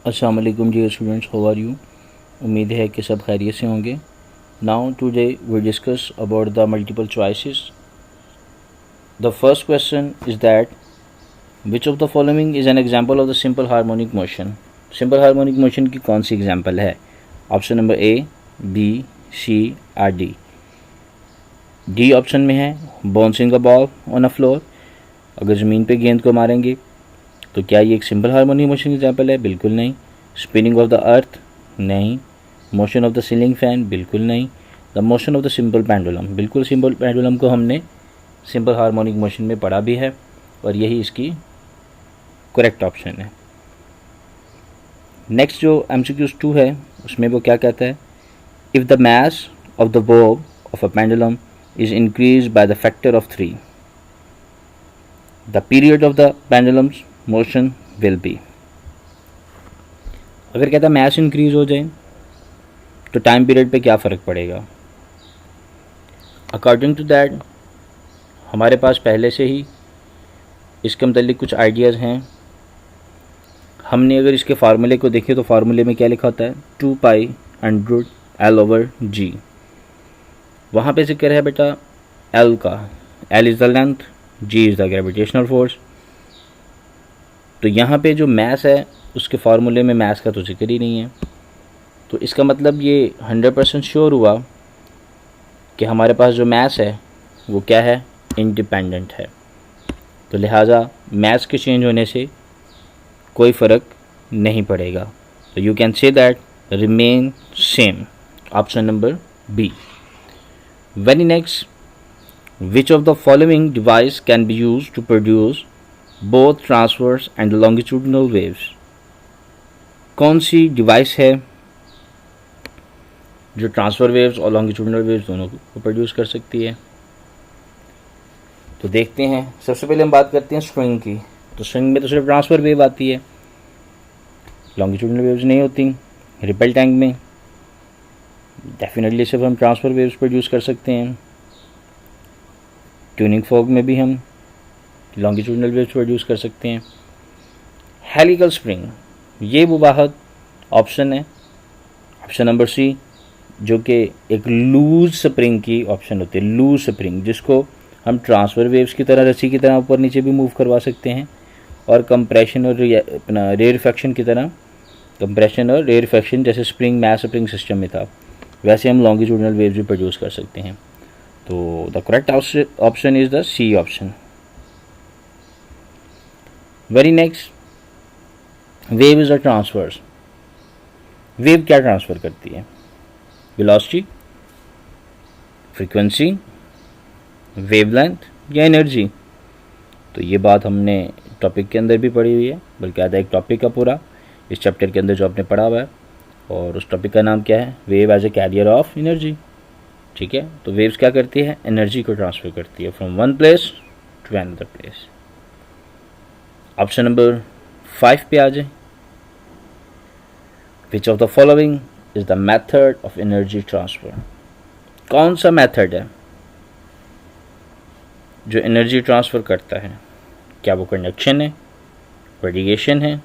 अस्सलाम वालेकुम जी स्टूडेंट्स, हाउ आर यू। उम्मीद है कि सब खैरियत से होंगे। Now today we discuss about the multiple choices. The first question is that which of the following is an example of the simple harmonic motion. Simple harmonic motion की कौन सी एग्जांपल है? Option number A, B, C और D. D option में है bouncing a ball on a floor. अगर ज़मीन पे गेंद को मारेंगे तो क्या ये एक सिंपल हार्मोनिक मोशन एग्जांपल है? बिल्कुल नहीं। Spinning of the earth? नहीं। Motion of the ceiling fan? बिल्कुल नहीं। The motion of the simple pendulum? बिल्कुल, सिंपल पेंडुलम को हमने सिंपल हार्मोनिक मोशन में पढ़ा भी है और यही इसकी करेक्ट ऑप्शन है। नेक्स्ट जो MCQ 2 है उसमें वो क्या कहता है? If the mass of the Bob of a pendulum is increase by the factor of 3, the period of the pendulums motion will be. अगर कहता है मास इंक्रीज हो जाए तो टाइम पीरियड पे क्या फ़र्क पड़ेगा? अकॉर्डिंग टू दैट हमारे पास पहले से ही इसके मतलब कुछ आइडियाज़ हैं। हमने अगर इसके फार्मूले को देखें तो फार्मूले में क्या लिखा होता है? 2π√L/G। वहाँ पे जिक्र है बेटा L का। L is the length, G is the gravitational force. तो यहाँ पे जो मास है उसके फार्मूले में मास का तो जिक्र ही नहीं है। तो इसका मतलब ये 100% श्योर हुआ कि हमारे पास जो मास है वो क्या है? इंडिपेंडेंट है। तो लिहाजा मास के चेंज होने से कोई फ़र्क नहीं पड़ेगा। तो you can say that remain same. Option number B. Very next, which of the following device can be use to produce both transverse and longitudinal waves. कौन सी डिवाइस है जो ट्रांसफर वेव्स और लॉन्गिट्यूडिनल वेव्स दोनों को produce कर सकती है? तो देखते हैं। सबसे पहले हम बात करते हैं स्ट्रिंग की। तो स्ट्रिंग में तो सिर्फ ट्रांसफर वेव आती है, लॉन्गिट्यूडिनल वेव्स नहीं होती। रिपल टैंक में डेफिनेटली सिर्फ हम ट्रांसफर वेव्स प्रोड्यूस कर सकते हैं। ट्यूनिंग फॉग में भी हम लॉन्गिट्यूडिनल वेव्स प्रोड्यूस कर सकते हैं। हेलिकल स्प्रिंग ये वो वाहद ऑप्शन है, ऑप्शन नंबर सी, जो कि एक लूज स्प्रिंग की ऑप्शन होती है। लूज स्प्रिंग जिसको हम ट्रांसफर वेव्स की तरह रस्सी की तरह ऊपर नीचे भी मूव करवा सकते हैं और कंप्रेशन और अपना रेयरफेक्शन की तरह, कंप्रेशन और रेयरफेक्शन जैसे स्प्रिंग मैस स्प्रिंग सिस्टम में था वैसे हम लॉन्गिट्यूडिनल वेव्स भी प्रोड्यूस कर सकते हैं। तो the correct option is the C option. Very next, wave is a transfers. Wave क्या ट्रांसफ़र करती है? वेलोसिटी, फ्रीक्वेंसी, वेवलेंथ या एनर्जी? तो ये बात हमने टॉपिक के अंदर भी पढ़ी हुई है, बल्कि आधा एक टॉपिक का पूरा इस चैप्टर के अंदर जो आपने पढ़ा हुआ है। और उस टॉपिक का नाम क्या है? Wave as a carrier of energy. ठीक है, तो वेव्स क्या करती है? एनर्जी को ट्रांसफ़र करती है from one place to another place. Option number 5 पे आ जाए। Which of the following is the method of energy transfer. कौन सा मेथड है जो एनर्जी ट्रांसफ़र करता है? क्या वो कंडक्शन है, रेडिएशन है,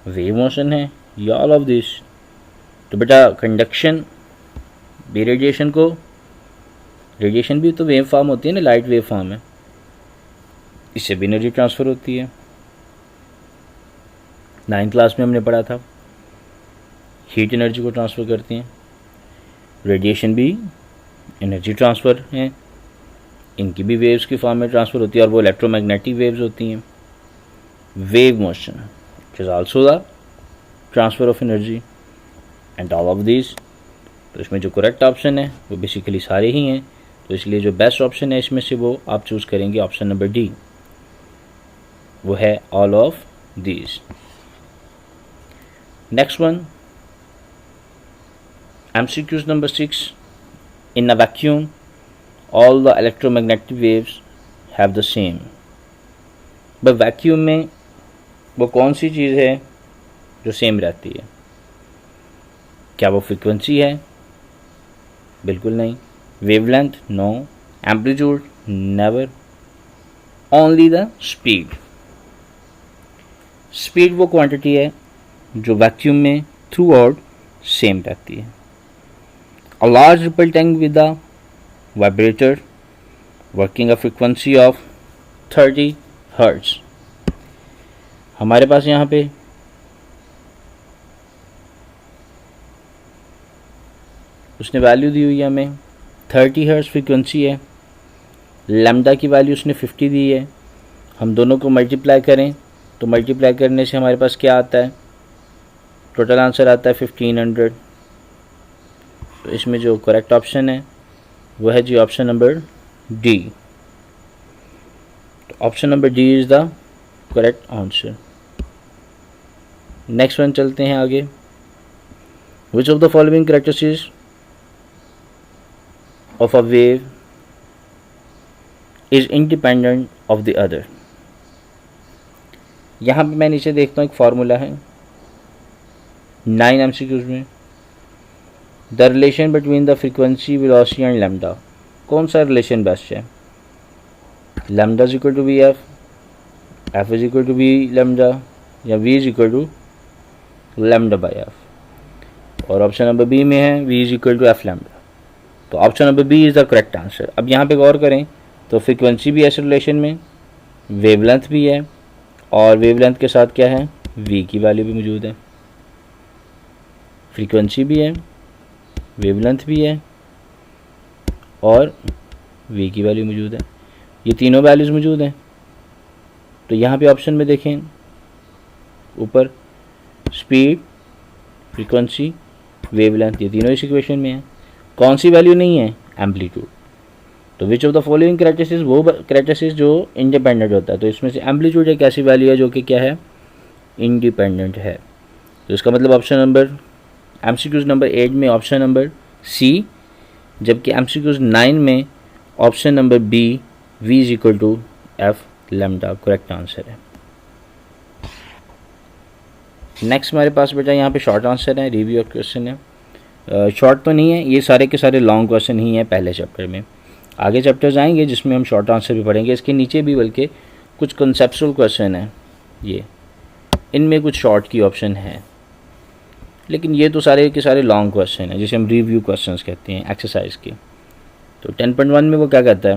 वेव मोशन है या ऑल ऑफ दिस? तो बेटा कंडक्शन भी रेडिएशन को, रेडिएशन भी तो वेव फॉर्म होती है ना, लाइट वेव फॉर्म है, इससे भी एनर्जी ट्रांसफ़र होती है। 9th क्लास में हमने पढ़ा था हीट एनर्जी को ट्रांसफ़र करती हैं। रेडिएशन भी एनर्जी ट्रांसफ़र हैं, इनकी भी वेव्स की फॉर्म में ट्रांसफ़र होती है और वो इलेक्ट्रोमैग्नेटिक वेव्स होती हैं। Wave motion which is also the transfer of energy and all of this. तो इसमें जो करेक्ट ऑप्शन है वो बेसिकली सारे ही हैं, तो इसलिए जो बेस्ट ऑप्शन है इसमें से वो आप चूज़ करेंगे ऑप्शन नंबर डी, वो है all of this. Next one, MCQs number 6. In a vacuum, all the electromagnetic waves have the same. but vacuum में वो कौन सी चीज़ है जो सेम रहती है? क्या वो फ्रीक्वेंसी है? बिल्कुल नहीं। Wavelength? No. Amplitude? Never. Only the speed. Speed वो क्वांटिटी है जो वैक्यूम में थ्रू आउट सेम रहती है। A large ripple tank with a vibrator working a frequency of 30 hertz. हमारे पास यहाँ पे उसने वैल्यू दी हुई है, हमें 30 हर्ट्ज फ्रीक्वेंसी है, लैम्डा की वैल्यू उसने 50 दी है। हम दोनों को मल्टीप्लाई करें तो मल्टीप्लाई करने से हमारे पास क्या आता है, टोटल आंसर आता है 1500। तो इसमें जो करेक्ट ऑप्शन है वो है जी ऑप्शन नंबर डी। तो option number D is the correct answer. Next one चलते हैं आगे। विच of the following characteristics of a wave is independent of the other. यहाँ पे मैं नीचे देखता हूँ एक फार्मूला है 9 MCQs में, the relation between the frequency velocity and lambda. कौन सा रिलेशन बेस्ट है, lambda is equal to v f, f is equal to v lambda, या v is equal to lambda by f. और option number B में है v is equal to f lambda. तो option number B is the correct answer. अब यहाँ पे गौर करें तो फ्रीक्वेंसी भी है इस रिलेशन में, वेवलेंथ भी है, और वेवलेंथ के साथ क्या है, वी की वैल्यू भी मौजूद है। फ्रीक्वेंसी भी है, वेवलेंथ भी है, और वी की वैल्यू मौजूद है। ये तीनों वैल्यूज़ मौजूद हैं। तो यहाँ पे ऑप्शन में देखें ऊपर, स्पीड, फ्रीक्वेंसी, वेवलेंथ, ये तीनों इस इक्वेशन में है। कौन सी वैल्यू नहीं है, एम्पलीट्यूड। तो विच ऑफ द फॉलोइंग कैरेक्टरिस्टिक्स, वो कैरेक्टरिस्टिक्स जो इंडिपेंडेंट होता है। तो इसमें से एम्पलीट्यूड एक ऐसी वैल्यू है जो कि क्या है, इंडिपेंडेंट है। तो इसका मतलब ऑप्शन नंबर MCQs नंबर 8 में ऑप्शन नंबर सी, जबकि MCQs 9 में option number B, v is equal to f lambda correct answer है। नेक्स्ट हमारे पास बेटा यहाँ पे शॉर्ट आंसर है, रिव्यू ऑफ क्वेश्चन है। शॉर्ट तो नहीं है, ये सारे के सारे लॉन्ग क्वेश्चन ही हैं पहले चैप्टर में। आगे चैप्टर्स आएंगे जिसमें हम शॉर्ट आंसर भी पढ़ेंगे। इसके नीचे भी बल्कि कुछ कंसेप्चुअल क्वेश्चन हैं, ये इनमें कुछ शॉर्ट की ऑप्शन है, लेकिन ये तो सारे के सारे लॉन्ग क्वेश्चन हैं जिसे हम रिव्यू क्वेश्चंस कहते हैं एक्सरसाइज के। तो 10.1 में वो क्या कहता है,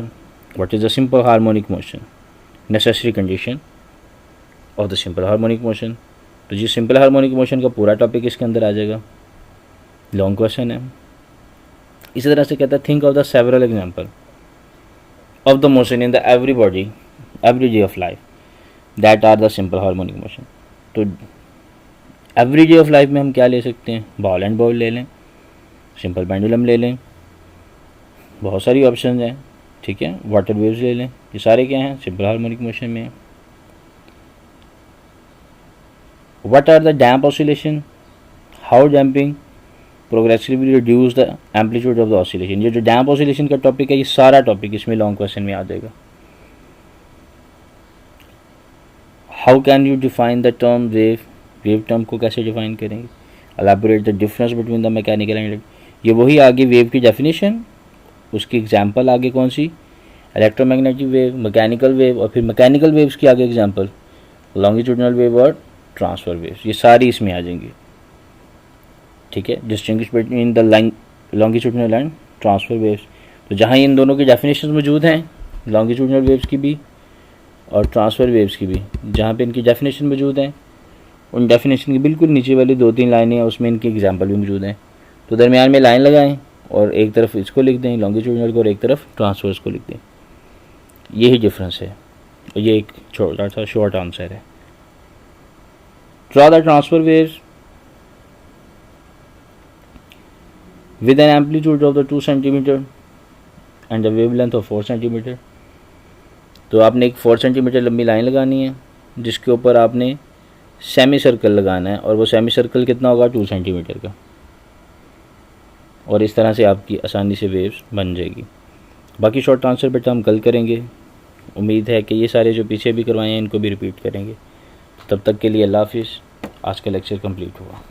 what is the simple harmonic motion, necessary condition of the simple harmonic motion. तो जी सिंपल हार्मोनिक मोशन का पूरा टॉपिक इसके अंदर आ जाएगा, लॉन्ग क्वेश्चन है। इसी तरह से कहता है think of the several example of the motion in the every body every day of life that are the simple harmonic motion. तो एवरी डे ऑफ लाइफ में हम क्या ले सकते हैं, बॉल एंड बॉल ले लें, सिंपल पेंडुलम ले लें, बहुत सारी ऑप्शन हैं, ठीक है, वाटर वेव्स ले लें, ये सारे क्या हैं, सिंपल हार्मोनिक मोशन में। What are the damp oscillation, how damping progressively reduce the amplitude of the oscillation. ये जो डैम्प ऑसिलेशन का टॉपिक है, ये सारा टॉपिक इसमें लॉन्ग क्वेश्चन में आ जाएगा। How can you define the term wave, wave term को कैसे डिफाइन करेंगे। Elaborate the difference between the mechanical and, ये वही आगे वेव की डेफिनेशन, उसकी एग्जांपल आगे कौन सी, इलेक्ट्रोमैग्नेटिक वेव, मैकेनिकल वेव, और फिर मैकेनिकल वेव्स की आगे एग्जांपल लॉन्गिट्यूडनल वेव और ट्रांसफर वेव्स, ये सारी इसमें आ जाएंगी, ठीक है। Distinguish between the longitudinal and transfer waves, तो जहाँ इन दोनों की डेफिनेशन मौजूद हैं, लॉन्गिट्यूडनल वेव्स की भी और ट्रांसफर वेव्स की भी, जहाँ पे इनकी डेफिनेशन मौजूद हैं, उन डेफिनेशन की बिल्कुल नीचे वाली 2-3 लाइनें हैं, उसमें इनके एग्जांपल भी मौजूद हैं। तो दरमियान में लाइन लगाएं और एक तरफ इसको लिख दें लॉन्गिट्यूडनल को और एक तरफ ट्रांसफर्स को लिख दें, यही डिफरेंस है। ये एक छोटा सा शॉर्ट आंसर है। Draw the transfer waves with an amplitude of the 2 centimeter and a wavelength of 4 centimeter। तो आपने एक 4 सेंटीमीटर लंबी लाइन लगानी है जिसके ऊपर आपने सेमी सर्कल लगाना है, और वो सेमी सर्कल कितना होगा, 2 सेंटीमीटर का, और इस तरह से आपकी आसानी से वेव्स बन जाएगी। बाकी शॉर्ट आंसर बेटा हम कल करेंगे। उम्मीद है कि ये सारे जो पीछे भी करवाए हैं इनको भी रिपीट करेंगे। तब तक के लिए अल्लाह हाफिज़। आज का लेक्चर कंप्लीट हुआ।